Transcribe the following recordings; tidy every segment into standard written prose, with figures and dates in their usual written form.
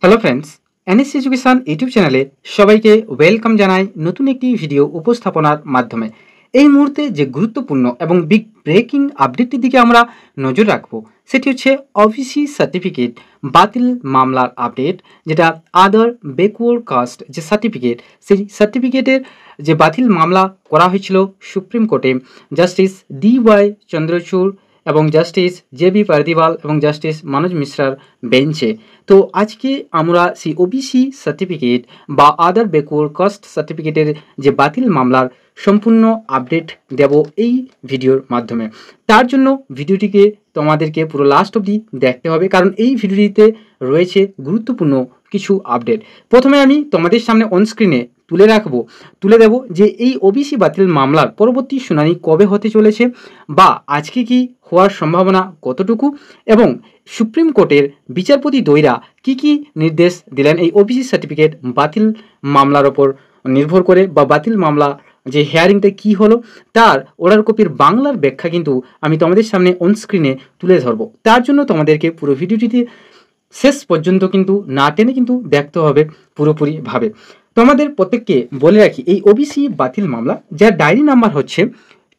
Hello friends, NSC education YouTube চ্যানেলে সবাইকে welcome জানাই নতুন একটি ভিডিও উপস্থাপনার মাধ্যমে। এই মুহূর্তে যে গুরুত্বপূর্ণ এবং বিগ ব্রেকিং আপডেটটির দিকে আমরা নজর রাখবো সেটি হচ্ছে ওবিসি সার্টিফিকেট বাতিল মামলার আপডেট, যেটা আদার ব্যাকওয়ার্ড কাস্ট যে সার্টিফিকেট, সেই সার্টিফিকেটের যে বাতিল মামলা করা হয়েছিল সুপ্রিম কোর্টে জাস্টিস DY চন্দ্রচূড় এবং জাস্টিস JB পারদিওয়াল এবং জাস্টিস মনোজ মিশ্রার বেঞ্চে। তো আজকে আমরা সেই ওবিসি সার্টিফিকেট বা আদার ব্যাকওয়ার্ড কাস্ট সার্টিফিকেটের যে বাতিল মামলার সম্পূর্ণ আপডেট দেব এই ভিডিওর মাধ্যমে। তার জন্য ভিডিওটিকে তোমাদেরকে পুরো লাস্ট অবধি দেখতে হবে, কারণ এই ভিডিওটিতে রয়েছে গুরুত্বপূর্ণ কিছু আপডেট। প্রথমে আমি তোমাদের সামনে অন স্ক্রিনে তুলে দেব যে এই ওবিসি বাতিল মামলার পরবর্তী শুনানি কবে হতে চলেছে বা আজকে কি হওয়ার সম্ভাবনা কতটুকু, এবং সুপ্রিম কোর্টের বিচারপতি দ্বৈরা কি নির্দেশ দিলেন এই ওবিসি সার্টিফিকেট বাতিল মামলার ওপর নির্ভর করে, বা বাতিল মামলা যে হেয়ারিংটা কি হলো তার অর্ডার কপির বাংলার ব্যাখ্যা কিন্তু আমি তোমাদের সামনে অন স্ক্রিনে তুলে ধরবো। তার জন্য তোমাদেরকে পুরো ভিডিওটিতে শেষ পর্যন্ত কিন্তু না টেনে কিন্তু দেখতে হবে পুরোপুরিভাবে। তোমাদের প্রত্যেককে বলে রাখি এই ওবিসি বাতিল মামলা যার ডায়েরি নাম্বার হচ্ছে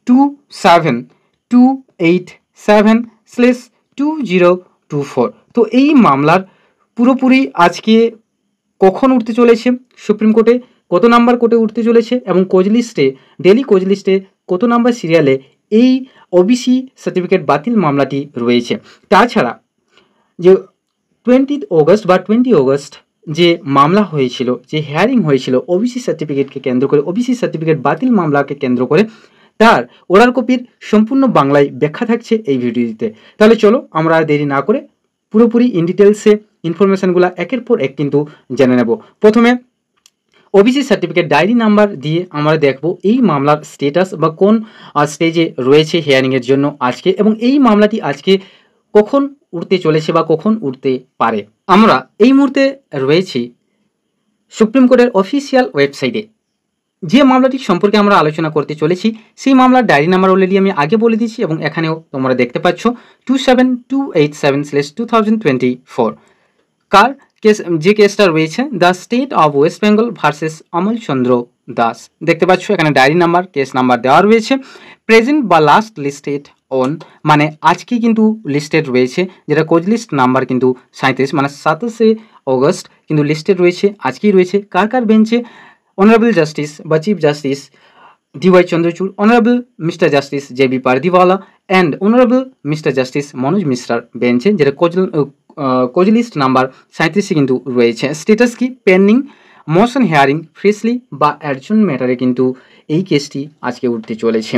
27287/2024। তো এই মামলার পুরোপুরি আজকে কখন উঠতে চলেছে সুপ্রিম কোর্টে, কত নাম্বার কোর্টে উঠতে চলেছে, এবং কোজ লিস্টে ডেলি কোজ লিস্টে কত নাম্বার সিরিয়ালে এই ওবিসি সার্টিফিকেট বাতিল মামলাটি রয়েছে। তাছাড়া যে 20 অগস্ট যে মামলা হয়েছিল, যে হেয়ারিং হয়েছিল ওবিসি সার্টিফিকেটকে কেন্দ্র করে, ওবিসি সার্টিফিকেট বাতিল মামলাকে কেন্দ্র করে, তার অর্ডার কপির সম্পূর্ণ বাংলায় ব্যাখ্যা থাকছে এই ভিডিওটিতে। তাহলে চলো আমরা আর দেরি না করে পুরোপুরি ইন ডিটেলসে ইনফরমেশনগুলো একের পর এক কিন্তু জেনে নেব। প্রথমে ওবিসি সার্টিফিকেট ডায়েরি নাম্বার দিয়ে আমরা দেখব এই মামলার স্টেটাস বা কোন স্টেজে রয়েছে হিয়ারিংয়ের জন্য আজকে, এবং এই মামলাটি আজকে কখন উঠতে চলেছে বা কখন উঠতে পারে। আমরা এই মুহূর্তে রয়েছি সুপ্রিম কোর্টের অফিসিয়াল ওয়েবসাইটে। যে মামলাটি সম্পর্কে আমরা আলোচনা করতে চলেছি সেই মামলার ডায়েরি নাম্বার অলরেডি আমি আগে বলে দিয়েছি, এবং এখানেও তোমরা দেখতে পাচ্ছ 27287/2024। কার কেস, যে কেসটা রয়েছে the state of West Bengal versus Amal Chandra Das. দেখতে পাচ্ছ এখানে ডায়েরি নাম্বার, কেস নাম্বার দেওয়া রয়েছে। প্রেজেন্ট বা লাস্ট লিস্টেড অন, মানে আজকে কিন্তু লিস্টেড রয়েছে, যেটা কোজ লিস্ট নাম্বার কিন্তু 37, মানে 27শে অগস্ট কিন্তু লিস্টেড রয়েছে, আজকেই রয়েছে। কার কার বেঞ্চে? অনারেবল জাস্টিস বা chief justice DY Chandrachud, honourable mister justice JB Pardiwala and honourable mister justice Manoj মিশ্রার বেঞ্চে, যেটা কোজ লিস্ট নাম্বার 37 কিন্তু রয়েছে। স্টেটাস কি? পেন্ডিং মোশন হেয়ারিং ফ্রেশলি বা অ্যাডজন ম্যাটারে কিন্তু এই কেসটি আজকে উঠতে চলেছে,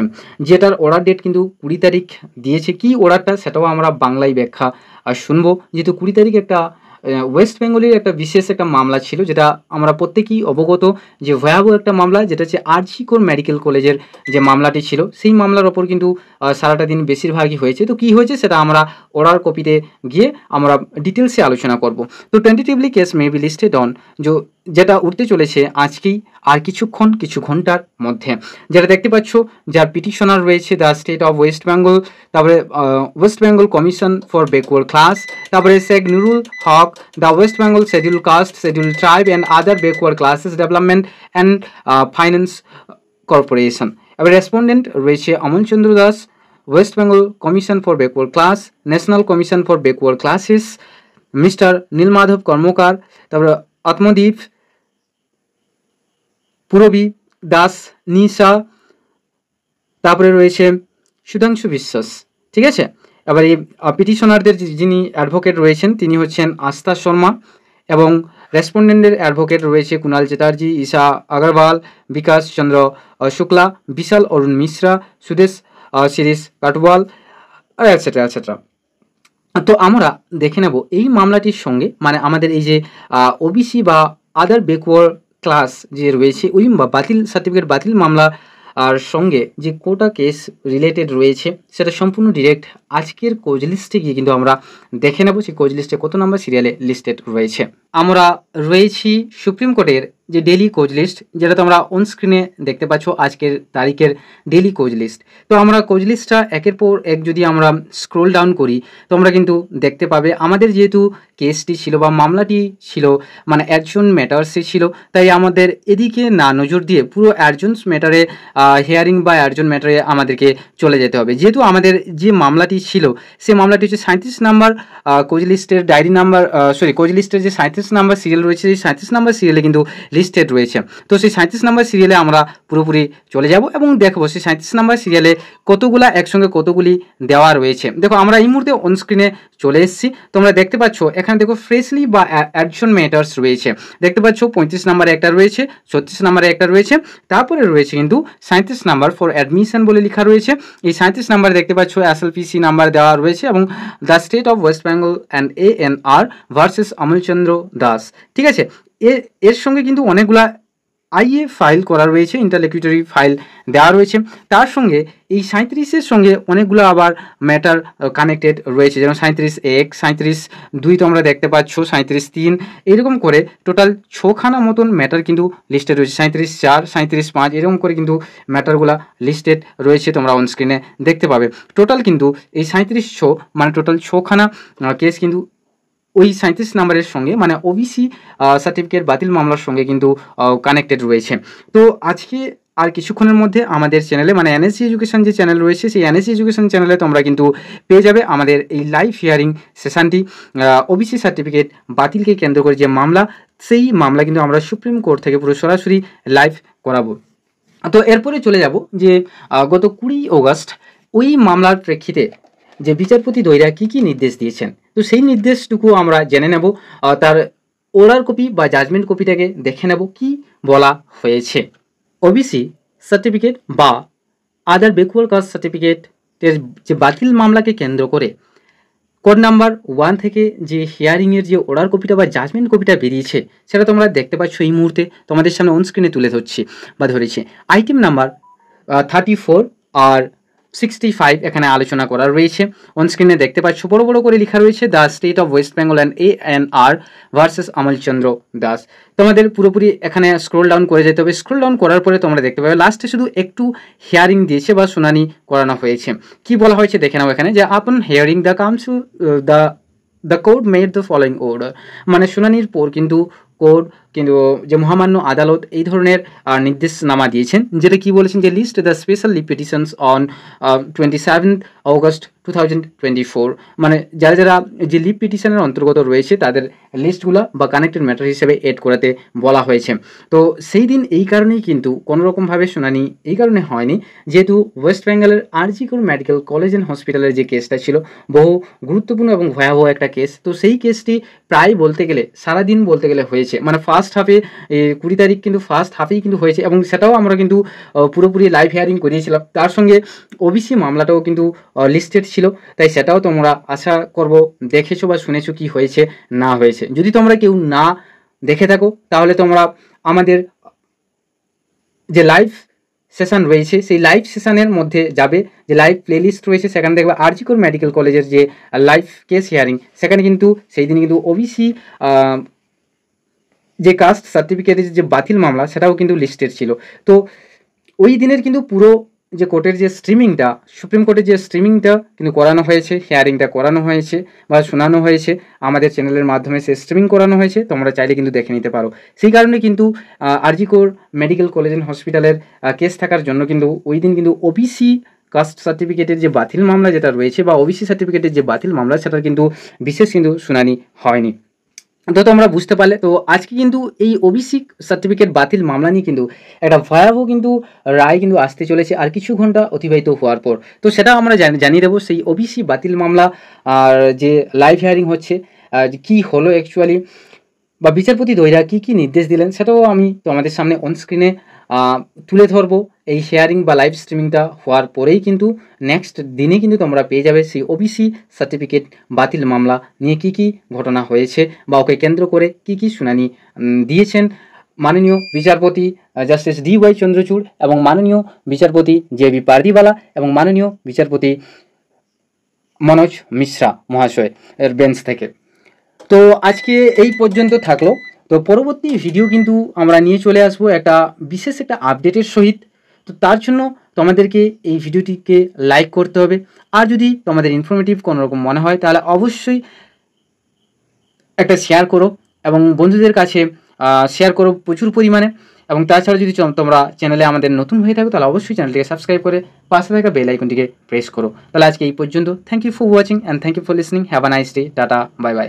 যেটার অর্ডার ডেট কিন্তু 20 তারিখ দিয়েছে। কি অর্ডারটা সেটাও আমরা বাংলায় ব্যাখ্যা শুনবো, যেহেতু 20 তারিখ একটা ওয়েস্ট বেঙ্গলের একটা বিশেষ একটা মামলা ছিল, যেটা আমরা প্রত্যেকেই অবগত যে ভয়াবহ একটা মামলা, যেটা হচ্ছে RG কর মেডিকেল কলেজের যে মামলাটি ছিল, সেই মামলার ওপর কিন্তু সারাটা দিন বেশিরভাগই হয়েছে। তো কি হয়েছে সেটা আমরা অর্ডার কপিতে গিয়ে আমরা ডিটেলসে আলোচনা করব। তো tentatively case may be listed on, যেটা উঠতে চলেছে আজকেই, আর কিছু ঘন্টার মধ্যে। যেটা দেখতে পাচ্ছ যার পিটিশনার রয়েছে the state of West Bengal, তারপরে West Bengal commission for backward class, তারপরে Sheikh Nurul Haq, the West Bengal scheduled caste, scheduled tribe and other backward classes development and finance corporation. এবার রেসপন্ডেন্ট রয়েছে Amal Chandra Das, West Bengal commission for backward class, national commission for backward classes mister Nilmadhab Karmakar, তারপরে আত্মদীপ পুরবী দাস নিশা, তারপরে রয়েছে সুধাংশু বিশ্বাস। ঠিক আছে, এবার এই পিটিশনারদের যিনি অ্যাডভোকেট রয়েছেন তিনি হচ্ছেন আস্থা শর্মা, এবং রেসপন্ডেন্টের অ্যাডভোকেট রয়েছে কুণাল চ্যাটার্জি, ঈশা আগরওয়াল, বিকাশ চন্দ্র শুক্লা, বিশাল অরুণ মিশ্রা, সুদেশ শিরিষ কাটওয়াল, এটসেট্রা এটসেট্রা। তো আমরা দেখে নেব এই মামলাটির সঙ্গে, মানে আমাদের এই যে ওবিসি বা আদার ব্যাকওয়ার্ড ক্লাস যে রয়েছে ওই বাতিল সার্টিফিকেট বাতিল মামলা আর সঙ্গে যে কোটা কেস রিলেটেড রয়েছে সেটা সম্পূর্ণ ডিরেক্ট আজকের কোজ লিস্টে গিয়ে কিন্তু আমরা দেখে নেব সেই কোজ লিস্টে কত নাম্বার সিরিয়ালে লিস্টেড রয়েছে। আমরা রয়েছি সুপ্রিম কোর্টের যে ডেলি কোজ লিস্ট, যেটা তোমরা অন স্ক্রিনে দেখতে পাচ্ছ আজকের তারিখের ডেলি কোজ লিস্ট। তো আমরা কোজ লিস্টটা একের পর এক যদি আমরা স্ক্রোল ডাউন করি তোমরা কিন্তু দেখতে পাবে আমাদের যেহেতু কেসটি ছিল বা মামলাটি ছিল মানে অ্যাডজন্ট ম্যাটার্সে ছিল, তাই আমাদের এদিকে না নজর দিয়ে পুরো অ্যাডজন্ট ম্যাটারে হিয়ারিং বা অ্যাডজন্ট ম্যাটারে আমাদেরকে চলে যেতে হবে। যেহেতু আমাদের যে মামলাটি ছিল সেই মামলাটি হচ্ছে 37 নাম্বার কোজ লিস্টের ডায়েরি নাম্বার কোজ লিস্টের যে 37 নাম্বার সিরিয়াল রয়েছে, সেই 37 নাম্বার সিরিয়ালে কিন্তু লিস্টেড রয়েছে। তো সেই 37 নাম্বার সিরিয়ালে আমরা পুরোপুরি চলে যাব এবং দেখবো সেই 37 নাম্বার সিরিয়ালে কতগুলা একসঙ্গে কতগুলি দেওয়া রয়েছে। দেখো আমরা এই মুহূর্তে অন স্ক্রিনে চলে এসেছি, তোমরা দেখতে পাচ্ছ এখানে দেখো ফ্রেশলি বা অ্যাডজন্ট ম্যাটার্স রয়েছে, দেখতে পাচ্ছ 35 নাম্বারে একটা রয়েছে, 36 নাম্বারে একটা রয়েছে, তারপরে রয়েছে কিন্তু 37 নাম্বার ফর অ্যাডমিশন বলে লেখা রয়েছে। এই 37 নাম্বারে দেখতে পাচ্ছ এসএলপিসি নাম্বার দেওয়া রয়েছে এবং the state of West Bengal and ANR versus Amalchandra Das. ঠিক আছে, এর সঙ্গে কিন্তু অনেকগুলা IA ফাইল করা রয়েছে, ইন্টারলোকিউটরি ফাইল দেওয়া রয়েছে। তার সঙ্গে এই 37-এর সঙ্গে অনেকগুলো আবার ম্যাটার কানেক্টেড রয়েছে, যেমন 37(1), 37(2) তোমরা দেখতে পাচ্ছ, 37(3), এরকম করে টোটাল 6খানা মতন ম্যাটার কিন্তু লিস্টেড রয়েছে, 37(4), 37(5) এরকম করে কিন্তু ম্যাটারগুলা লিস্টেড রয়েছে, তোমরা অন স্ক্রিনে দেখতে পাবে। টোটাল কিন্তু এই 37 মানে টোটাল 6খানা কেস কিন্তু ওই 37 নাম্বারের সঙ্গে মানে ওবিসি সার্টিফিকেট বাতিল মামলার সঙ্গে কিন্তু কানেক্টেড রয়েছে। তো আজকে আর কিছুক্ষণের মধ্যে আমাদের চ্যানেলে মানে NSG এডুকেশন যে চ্যানেল রয়েছে, সেই NSG এডুকেশন চ্যানেলে তোমরা কিন্তু পেয়ে যাবে আমাদের এই লাইভ হিয়ারিং সেশনটি। ওবিসি সার্টিফিকেট বাতিলকে কেন্দ্র করে যে মামলা, সেই মামলা কিন্তু আমরা সুপ্রিম কোর্ট থেকে পুরো সরাসরি লাইভ করাবো। তো এরপরে চলে যাব যে গত 20 অগস্ট ওই মামলার প্রেক্ষিতে যে বিচারপতি দৈরা কী কী নির্দেশ দিয়েছেন, তো সেই নির্দেশটুকু আমরা জেনে নেব। তার অর্ডার কপি বা জাজমেন্ট কপিটাকে দেখে নেব কি বলা হয়েছে। ওবিসি সার্টিফিকেট বা আদার ব্যাকওয়ার্ড কাস্ট সার্টিফিকেটের যে বাতিল মামলাকে কেন্দ্র করে কোড নাম্বার 1 থেকে যে হিয়ারিংয়ের যে অর্ডার কপিটা বা জাজমেন্ট কপিটা বেরিয়েছে, সেটা তোমরা দেখতে পাচ্ছ এই মুহূর্তে তোমাদের সামনে অন স্ক্রিনে তুলে ধরছি বা ধরেছি। আইটেম নাম্বার 34 আর 65 এখানে আলোচনা করা রয়েছে। অন স্ক্রিনে দেখতে পাচ্ছ বড় বড় করে লেখা রয়েছে the state of West Bengal and ANR versus Amalchandra Das. তোমাদের পুরোপুরি এখানে স্ক্রোল ডাউন করে যেতে হবে। স্ক্রোল ডাউন করার পরে তোমরা দেখতে পাবে লাস্টে শুধু একটু হিয়ারিং দিয়েছে বা শুনানি করানো হয়েছে। কি বলা হয়েছে দেখে নাও এখানে, যে আপন hearing the council the court made the following order, মানে শুনানির পর কিন্তু কোর্ট কিন্তু যে মহামান্য আদালত এই ধরনের নির্দেশনামা দিয়েছেন, যেটা কি বলেছেন যে list the special leave petitions on 27 August 2024, মানে যারা যারা যে লিভ পিটিশনের অন্তর্গত রয়েছে তাদের লিস্টগুলো বা কানেক্টেড ম্যাটার হিসেবে এড করাতে বলা হয়েছে। তো সেই দিন এই কারণেই কিন্তু কোনোরকমভাবে শুনানি এই কারণে হয়নি, যেহেতু ওয়েস্ট বেঙ্গলের RG কর মেডিকেল কলেজ অ্যান্ড হসপিটালের যে কেসটা ছিল বহু গুরুত্বপূর্ণ এবং ভয়াবহ একটা কেস। তো সেই কেসটি প্রায় বলতে গেলে সারাদিন বলতে গেলে হয়েছে, মানে ফার্স্ট হাফে 20 তারিখ কিন্তু ফার্স্ট হাফেই কিন্তু হয়েছে এবং সেটাও আমরা কিন্তু পুরোপুরি লাইভ হিয়ারিং করিয়েছিলাম। তার সঙ্গে ওবিসি মামলাটাও কিন্তু লিস্টেড ছিল, তাই সেটাও তোমরা আশা করব দেখেছো বা শুনেছো কি হয়েছে না হয়েছে। যদি তোমরা কেউ না দেখে থাকো তাহলে তোমরা আমাদের যে লাইভ সেশন রয়েছে সেই লাইভ সেশনের মধ্যে যাবে, যে লাইভ প্লেলিস্ট রয়েছে সেখানে দেখবে RG কর মেডিকেল কলেজের যে লাইভ কেস হিয়ারিং, সেখানে কিন্তু সেই দিন কিন্তু ওবিসি যে কাস্ট সার্টিফিকেটের যে বাতিল মামলা সেটাও কিন্তু লিস্টেড ছিল। তো ওই দিনের কিন্তু পুরো যে কোর্টের যে স্ট্রিমিংটা, সুপ্রিম কোর্টের যে স্ট্রিমিংটা কিন্তু করানো হয়েছে, হিয়ারিংটা করানো হয়েছে বা শোনানো হয়েছে আমাদের চ্যানেলের মাধ্যমে, সে স্ট্রিমিং করানো হয়েছে, তোমরা চাইলে কিন্তু দেখে নিতে পারো। সেই কারণে কিন্তু RG কর মেডিকেল কলেজ অ্যান্ড হসপিটালের কেস থাকার জন্য কিন্তু ওই দিন কিন্তু ওবিসি কাস্ট সার্টিফিকেটের যে বাতিল মামলা যেটা রয়েছে বা ওবিসি সার্টিফিকেটের যে বাতিল মামলা সেটার কিন্তু বিশেষ কিন্তু শুনানি হয়নি। তো তোমরা বুঝতে পারলে। তো আজকে কিন্তু এই ওবিসি সার্টিফিকেট বাতিল মামলা নিয়ে কিন্তু একটা ভয়াবহ কিন্তু রায় কিন্তু আসতে চলেছে আর কিছু ঘন্টা অতিবাহিত হওয়ার পর। তো সেটা আমরা জানিয়ে দেবো সেই ওবিসি বাতিল মামলা আর যে লাইভ হিয়ারিং হচ্ছে কি হলো অ্যাকচুয়ালি, বা বিচারপতি দৈরা কী কী নির্দেশ দিলেন সেটাও আমি তোমাদের সামনে অন স্ক্রিনে তুলে ধরবো। এই শেয়ারিং বা লাইভ স্ট্রিমিংটা হওয়ার পরেই কিন্তু নেক্সট দিনে কিন্তু তোমরা পেয়ে যাবে সেই ওবিসি সার্টিফিকেট বাতিল মামলা নিয়ে কী কী ঘটনা হয়েছে বা ওকে কেন্দ্র করে কী কী শুনানি দিয়েছেন মাননীয় বিচারপতি জাস্টিস DY চন্দ্রচূড় এবং মাননীয় বিচারপতি JB পারদিওয়ালা এবং মাননীয় বিচারপতি মনোজ মিশ্রা মহাশয় এর বেঞ্চ থেকে। তো আজকে এই পর্যন্ত থাকলো। তো পরবর্তী ভিডিও কিন্তু আমরা নিয়ে চলে আসবো একটা বিশেষ একটা আপডেটের সহিত। তো তার জন্য তোমাদেরকে এই ভিডিওটিকে লাইক করতে হবে, আর যদি তোমাদের ইনফরমেটিভ কোনো রকম মনে হয় তাহলে অবশ্যই একটা শেয়ার করো এবং বন্ধুদের কাছে শেয়ার করো প্রচুর পরিমাণে। এবং তাছাড়া যদি তোমরা চ্যানেলে আমাদের নতুন হয়ে থাকো তাহলে অবশ্যই চ্যানেলটিকে সাবস্ক্রাইব করে পাশে থাকা বেল আইকনটিকে প্রেস করো। তাহলে আজকে এই পর্যন্ত। Thank you for watching and thank you for listening. Have a nice day. Tata, bye by.